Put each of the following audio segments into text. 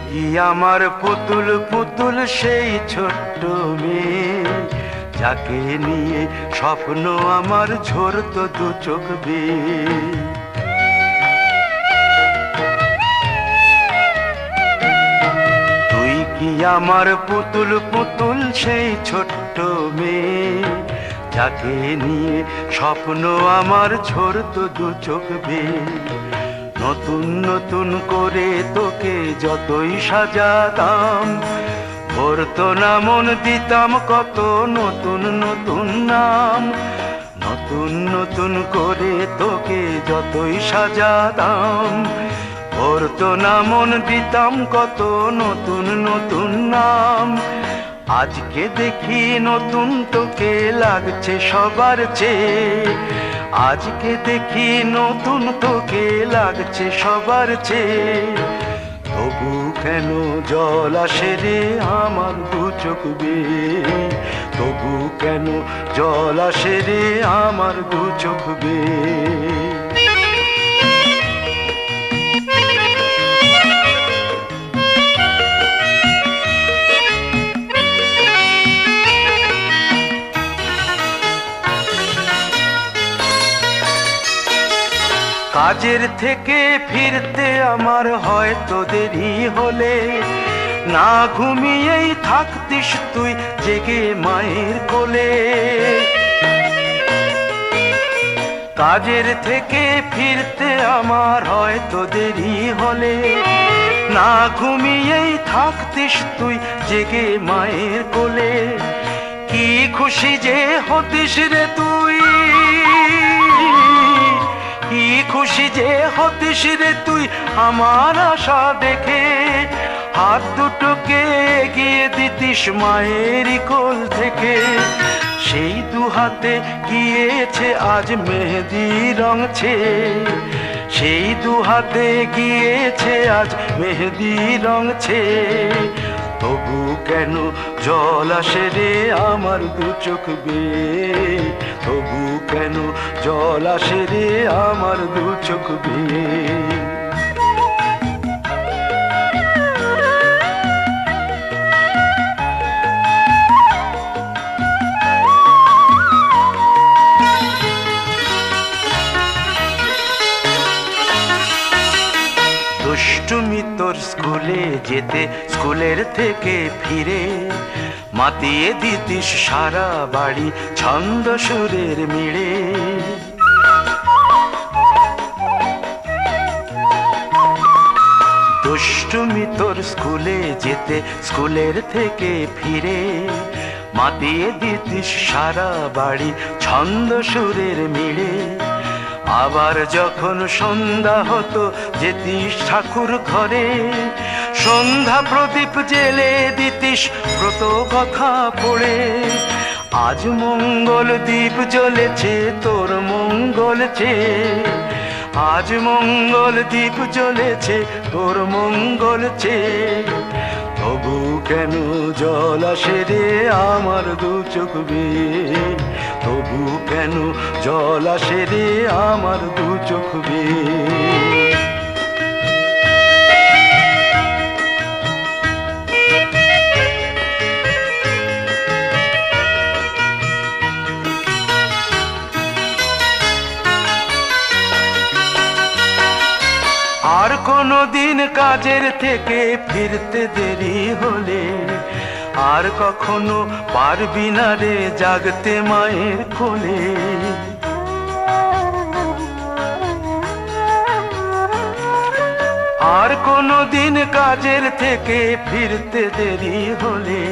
কি আমার পুতুল পুতুল সেই ছোট্ট মেয়ে, যাকে নিয়ে স্বপ্ন আমার ঝরতো দু চোখ বেয়ে। তুই কি আমার পুতুল পুতুল সেই ছোট্ট মেয়ে, যাকে নিয়ে স্বপ্ন আমার ঝরতো দু চোখ বেয়ে। নতুন নতুন করে তোকে যতই সাজাতাম, ভরতো না মন, দিতাম কত নতুন নতুন নাম। নতুন নতুন করে তোকে যতই সাজাতাম, ভরতো না মন, দিতাম কত নতুন নতুন নাম। আজকে দেখি নতুন তোকে লাগছে সবার চেয়ে, আজকে দেখি নতুন তোকে লাগছে সবার চেয়ে। তবু কেন জল আসে রে আমার দু চোখ বেয়ে, তবু কেন জল আসে রে আমার দু চোখ বেয়ে। কাজের থেকে ফিরতে আমার হয়তো দেরি হলে, না ঘুমিয়েই থাকতিস তুই জেগে মায়ের কোলে। কাজের থেকে ফিরতে আমার হয়তো দেরি হলে, না ঘুমিয়েই থাকতিস তুই জেগে মায়ের কোলে। কি খুশি যে হতিস রে তুই, কি খুশি যে হতিস রে তুই আমার আশা দেখে। হাত দুটোকে এগিয়ে দিতিস মায়ের কোল থেকে, সেই দু হাতে গিয়েছে আজ মেহেদি রং ছেয়ে। সেই দু হাতে গিয়েছে আজ মেহেদি রং ছেয়ে। তবু কেন জল আসে রে আমার দু চোখ বেয়ে, তবু কেন জল আসে রে আমার দু চোখ বেয়ে। দুষ্টুমি তোর স্কুলে যেতে, স্কুলের থেকে ফিরে মাতিয়ে দিতিস সারা বাড়ি ছন্দ সুরের মিড়ে। দুষ্টুমি তোর স্কুলে যেতে, স্কুলের থেকে ফিরে মাতিয়ে দিতিস সারা বাড়ি ছন্দ সুরের মিড়ে। আবার যখন সন্ধ্যা হতো যেতিস ঠাকুর ঘরে, সন্ধ্যা প্রদীপ জেলে দিতিস ব্রত কথা পড়ে। আজ মঙ্গল দ্বীপ জ্বলেছে তোর মঙ্গল চেয়ে, আজ মঙ্গল দ্বীপ জ্বলেছে তোর মঙ্গল চেয়ে। তবু কেন জল আসে রে আমার দু চোখ বেয়ে, তবু কেন জল আসে রে আমার দু চোখ বেয়ে। আর কোনো দিন কাজের থেকে ফিরতে দেরি হলে, আর কখনো পারবি না রে জাগতে মায়ের কোলে। আর কোনো দিন কাজের থেকে ফিরতে দেরি হলে,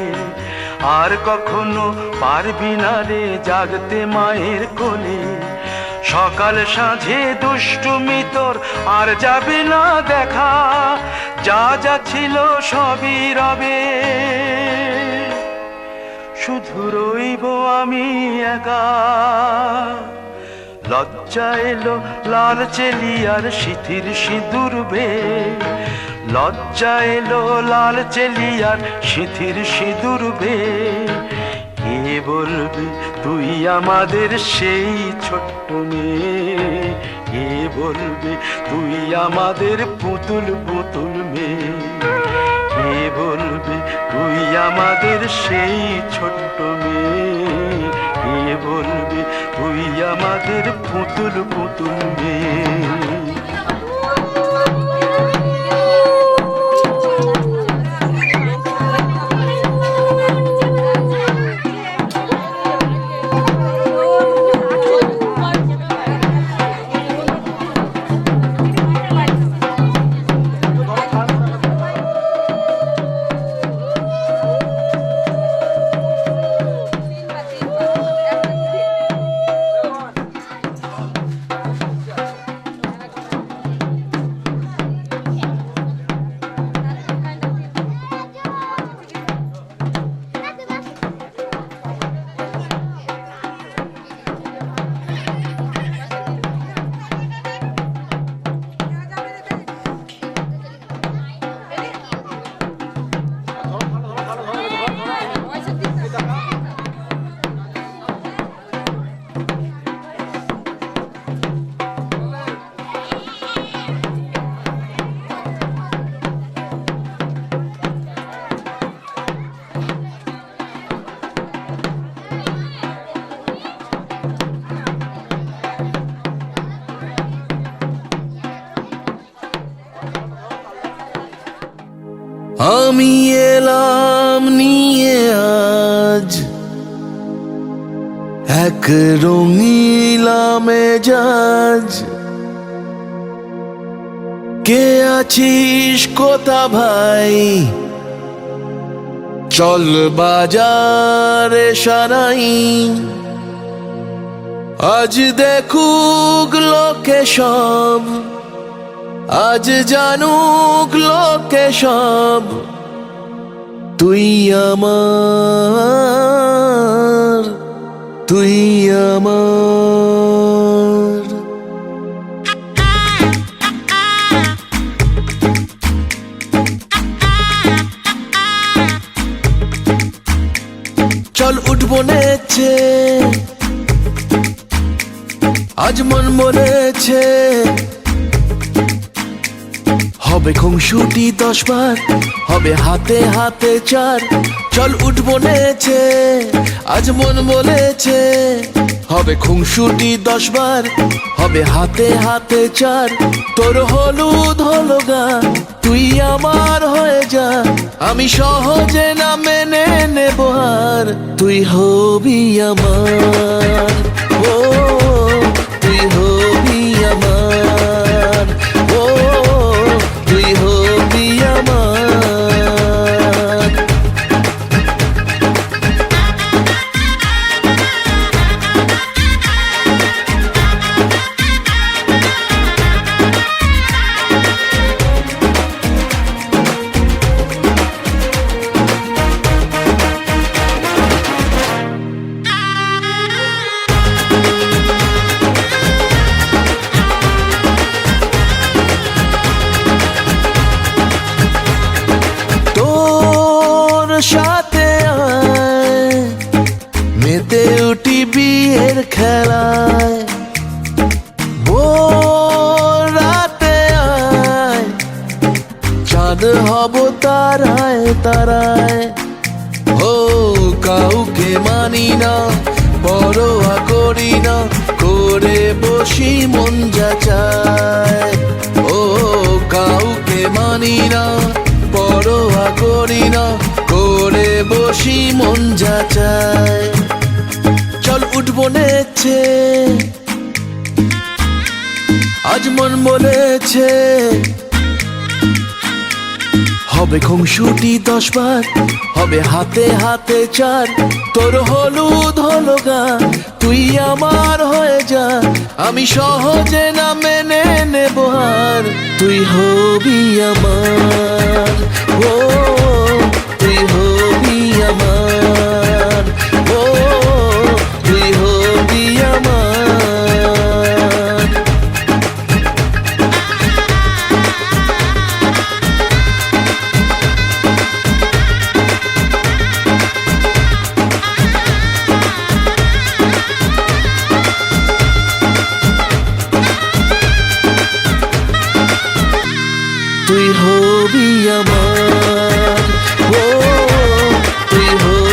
আর কখনো পারবি না রে জাগতে মায়ের কোলে। সকাল সাঁঝে দুষ্টুমি তোর আর যাবে না দেখা, যা যা ছিল সবই রবে, শুধু রইব আমি একা। লজ্জা এলো লাল চেলিয়ার সিথির সিঁদুর বেয়ে, লজ্জা এলো লাল চেলিয়ার সিথির সিঁদুর বেয়ে। কে বলবি তুই আমাদের সেই ছোট্ট মেয়ে, কে বলবে তুই আমাদের পুতুল পুতুল মেয়ে। সেই ছোট্ট মেয়ে, কে বলবে তুই আমাদের পুতুল পুতুল মেয়ে। আমি এলাম নিয়ে আজ এক রঙিলা মেজাজ, কে আছিস কোথা ভাই, চল বাজারে সারাই, আজ দেখুক লোকে সব, আজ জানুক লোকে সব, তুই আমার, তুই আমার। চল উঠবো নেচে, আজ মন বলেছে, হবে খুংসুটি 10 বার, হবে হাতে হাতে 4, চল উঠবো নেচে, আজ মন বলেছে, হবে খুংসুটি 10 বার, হবে হাতে হাতে 4, তোর হলুদ হলো গান, তুই আমার হয়ে যা, আমি সহজে না মেনে নেব আর, তুই হবি আমার, ও তুই হবি আমার, ও তুই হবি আমার। সাথে আয় মেতে উঠি বিয়ের খেলায়, ভোর রাতে আয় চাঁদ হব তারায় তারায়, ও কাউকে মানি না পরোয়া করি না, করে বসি মন যা চায়, ও কাউকে মানি না পরোয়া করি না, করে বসি মন যা চায়, চল উঠবো নেচে, আজ মন বলেছে, হবে খুংসুটি 10 বার, হবে হাতে হাতে 4, তোর হলুদ হলো গান, তুই আমার হয়ে যা, আমি সহজে না মেনে নেব আর, তুই হবি আমার, ও তুই হবি আমার, ও তুই হবি আমার। তুই হবি আমার, ও তুই হবি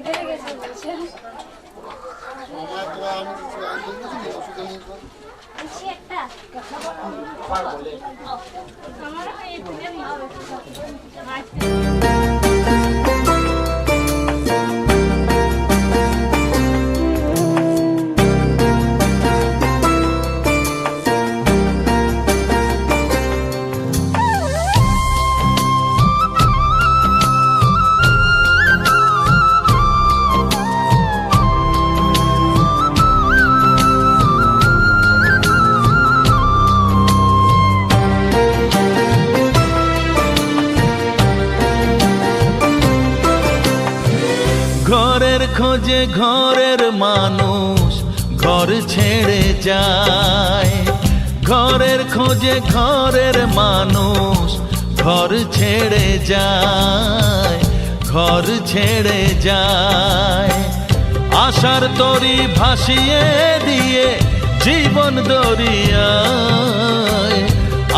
খিদে গেছে বলছে একটা আমার এই ফুলের নাও ঘরের খোঁজে ঘরের মানুষ ঘর ছেড়ে যায়, ঘরের খোঁজে ঘরের মানুষ ঘর ছেড়ে যায়, ঘর ছেড়ে যায়। আশার তরি ভাসিয়ে দিয়ে জীবন দরিয়ায়,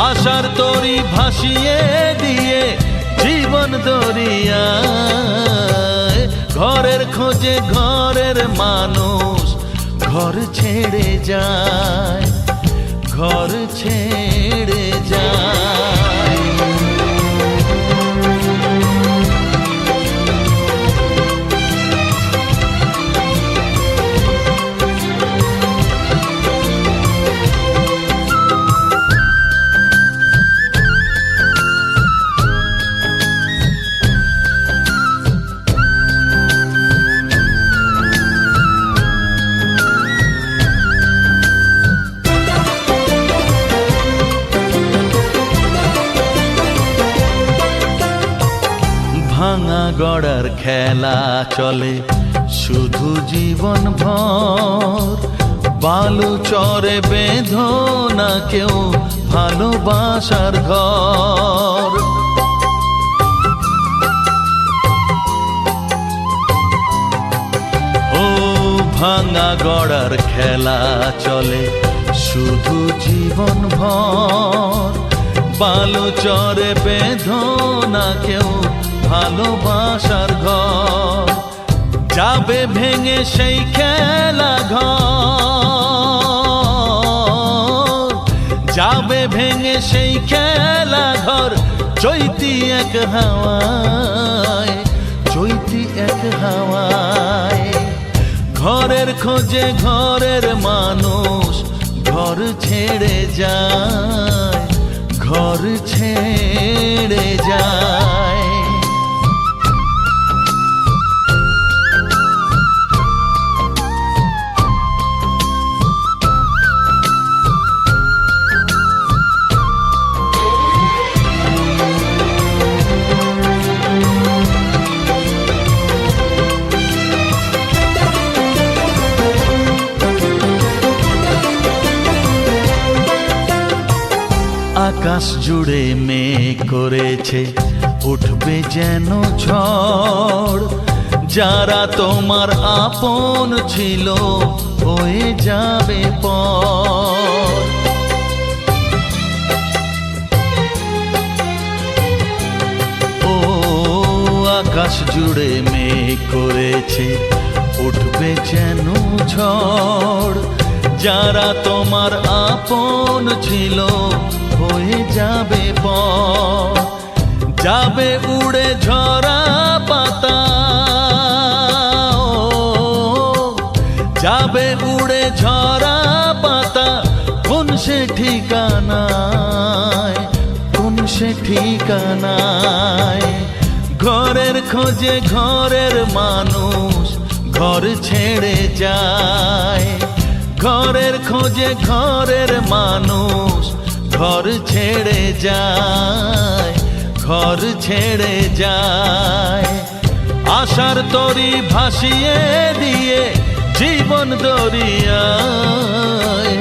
আশার তরি ভাসিয়ে দিয়ে জীবন দরিয়ায়। ঘরের খোঁজে ঘরের মানুষ ঘর ছেড়ে যায়, ঘর ছেড়ে যায়। ভাঙা গড়ার খেলা চলে শুধু জীবন ভর, বালু চরে বেঁধো না কেউ ভালোবাসার ঘর। ও ভাঙা গড়ার খেলা চলে শুধু জীবন ভর, বালু চরে বেঁধো না কেউ ভালোবাসার ঘর। যাবে ভেঙে সেই খেলা ঘর, যাবে ভেঙে সেই খেলা ঘর। চৈতি এক হাওয়ায়, চৈতি এক হাওয়ায়। ঘরের খোঁজে ঘরের মানুষ ঘর ছেড়ে যায়, ঘর ছেড়ে যায়। আকাশ জুড়ে মেঘ করেছে উঠবে যেন ঝড়, যারা তোমার আপন ছিল হয়ে যাবে পর। ও আকাশ জুড়ে মেঘ করেছে উঠবে যেন ঝড়, যারা তোমার আপন ছিল হয়ে যাবে পর। যাবে উড়ে ঝরা পাতা, যাবে উড়ে ঝরা পাতা। কোন সে ঠিকানায়, কোন সে ঠিকানায়। ঘরের খোঁজে ঘরের মানুষ ঘর ছেড়ে যায়, ঘরের খোঁজে ঘরের মানুষ ঘর ছেড়ে যায়, ঘর ছেড়ে যায়। আশার তরি ভাসিয়ে দিয়ে জীবন দরিয়ায়,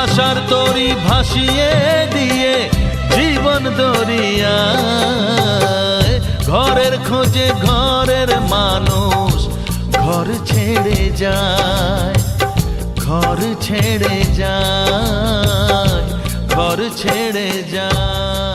আশার তরি ভাসিয়ে দিয়ে জীবন দরিয়ায়। ঘরের খোঁজে ঘরের মানুষ ঘর ছেড়ে যায়, ঘর ছেড়ে যায়, ঘর ছেড়ে যায়।